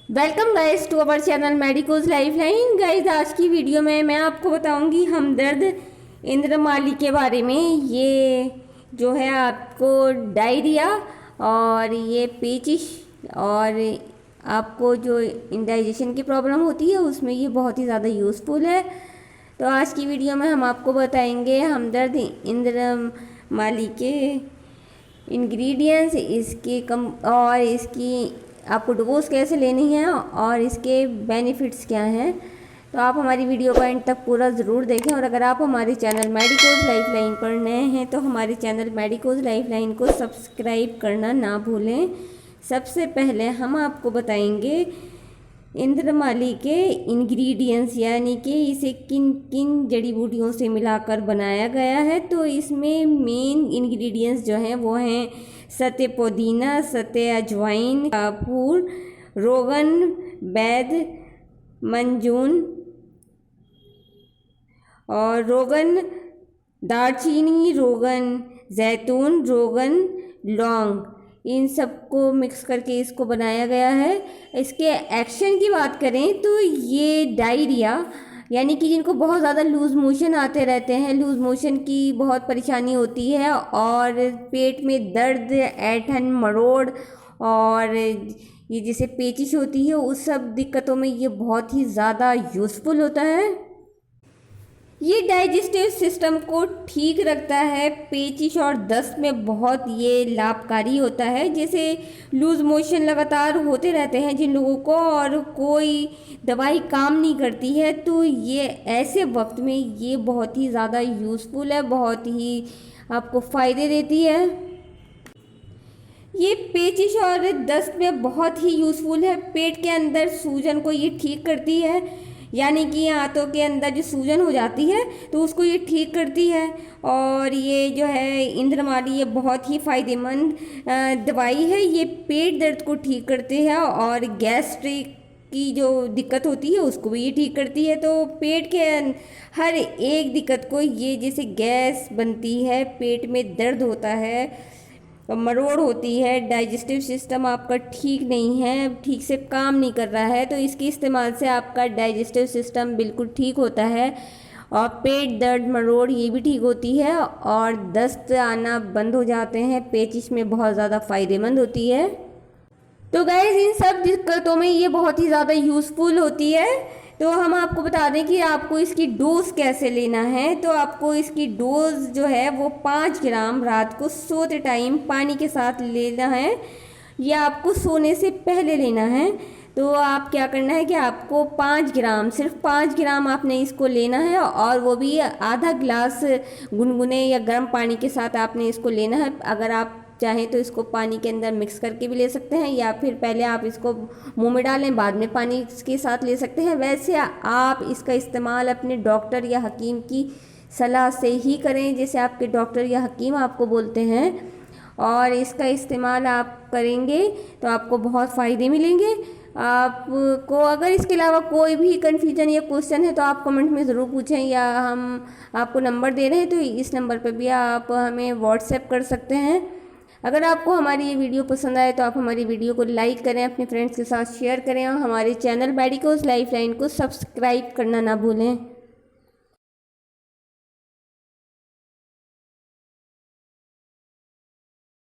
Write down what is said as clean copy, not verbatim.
Welcome guys to our channel medicos lifeline. Guys आज की video में मैं आपको बताऊंगी हमदर्द इंद्रमाली के बारे में। ये जो है आपको डायरिया और ये पेचिश और आपको जो इंडाइजेशन की प्रॉब्लम होती है उसमें ये बहुत ही ज़्यादा यूज़फुल है। तो आज की वीडियो में हम आपको बताएंगे हमदर्द इंद्रमाली के इंग्रेडिएंट्स, इसके और इसकी आपको डोज कैसे लेनी है और इसके बेनिफिट्स क्या हैं। तो आप हमारी वीडियो को एंड तक पूरा ज़रूर देखें। और अगर आप हमारे चैनल मेडिकोज लाइफलाइन पर नए हैं तो हमारे चैनल मेडिकोज लाइफलाइन को सब्सक्राइब करना ना भूलें। सबसे पहले हम आपको बताएंगे इंद्रमाली के इंग्रेडिएंट्स, यानी कि इसे किन किन जड़ी बूटियों से मिलाकर बनाया गया है। तो इसमें मेन इंग्रेडिएंट्स जो हैं वो हैं सते पुदीना, सते अजवाइन, कपूर, रोगन, बैद, मंजून और रोगन दालचीनी, रोगन जैतून, रोगन लौंग, इन सबको मिक्स करके इसको बनाया गया है। इसके एक्शन की बात करें तो ये डायरिया यानी कि जिनको बहुत ज़्यादा लूज़ मोशन आते रहते हैं, लूज़ मोशन की बहुत परेशानी होती है और पेट में दर्द, ऐंठन, मरोड़ और ये जैसे पेचिश होती है, उस सब दिक्कतों में ये बहुत ही ज़्यादा यूज़फुल होता है। ये डाइजेस्टिव सिस्टम को ठीक रखता है, पेचिश और दस्त में बहुत ये लाभकारी होता है। जैसे लूज़ मोशन लगातार होते रहते हैं जिन लोगों को और कोई दवाई काम नहीं करती है, तो ये ऐसे वक्त में ये बहुत ही ज़्यादा यूज़फुल है, बहुत ही आपको फ़ायदे देती है। ये पेचिश और दस्त में बहुत ही यूज़फुल है। पेट के अंदर सूजन को ये ठीक करती है, यानी कि आंतों के अंदर जो सूजन हो जाती है तो उसको ये ठीक करती है। और ये जो है इंद्रमाली ये बहुत ही फ़ायदेमंद दवाई है। ये पेट दर्द को ठीक करती है और गैस्ट्रिक की जो दिक्कत होती है उसको भी ये ठीक करती है। तो पेट के हर एक दिक्कत को ये, जैसे गैस बनती है, पेट में दर्द होता है, मरोड़ होती है, डाइजेस्टिव सिस्टम आपका ठीक नहीं है, ठीक से काम नहीं कर रहा है, तो इसके इस्तेमाल से आपका डाइजेस्टिव सिस्टम बिल्कुल ठीक होता है और पेट दर्द, मरोड़ ये भी ठीक होती है और दस्त आना बंद हो जाते हैं। पेचिश में बहुत ज़्यादा फ़ायदेमंद होती है। तो गाइस इन सब दिक्कतों में ये बहुत ही ज़्यादा यूज़फुल होती है। तो हम आपको बता दें कि आपको इसकी डोज कैसे लेना है। तो आपको इसकी डोज जो है वो 5 ग्राम रात को सोते टाइम पानी के साथ लेना है, या आपको सोने से पहले लेना है। तो आप क्या करना है कि आपको 5 ग्राम, सिर्फ 5 ग्राम आपने इसको लेना है और वो भी आधा गिलास गुनगुने या गर्म पानी के साथ आपने इसको लेना है। अगर आप चाहें तो इसको पानी के अंदर मिक्स करके भी ले सकते हैं, या फिर पहले आप इसको मुंह में डालें बाद में पानी के साथ ले सकते हैं। वैसे आप इसका इस्तेमाल अपने डॉक्टर या हकीम की सलाह से ही करें, जैसे आपके डॉक्टर या हकीम आपको बोलते हैं, और इसका इस्तेमाल आप करेंगे तो आपको बहुत फ़ायदे मिलेंगे। आपको अगर इसके अलावा कोई भी कन्फ्यूजन या क्वेश्चन है तो आप कमेंट में ज़रूर पूछें, या हम आपको नंबर दे रहे हैं तो इस नंबर पर भी आप हमें व्हाट्सएप कर सकते हैं। अगर आपको हमारी ये वीडियो पसंद आए तो आप हमारी वीडियो को लाइक करें, अपने फ्रेंड्स के साथ शेयर करें और हमारे चैनल मेडिकोज लाइफलाइन को सब्सक्राइब करना ना भूलें।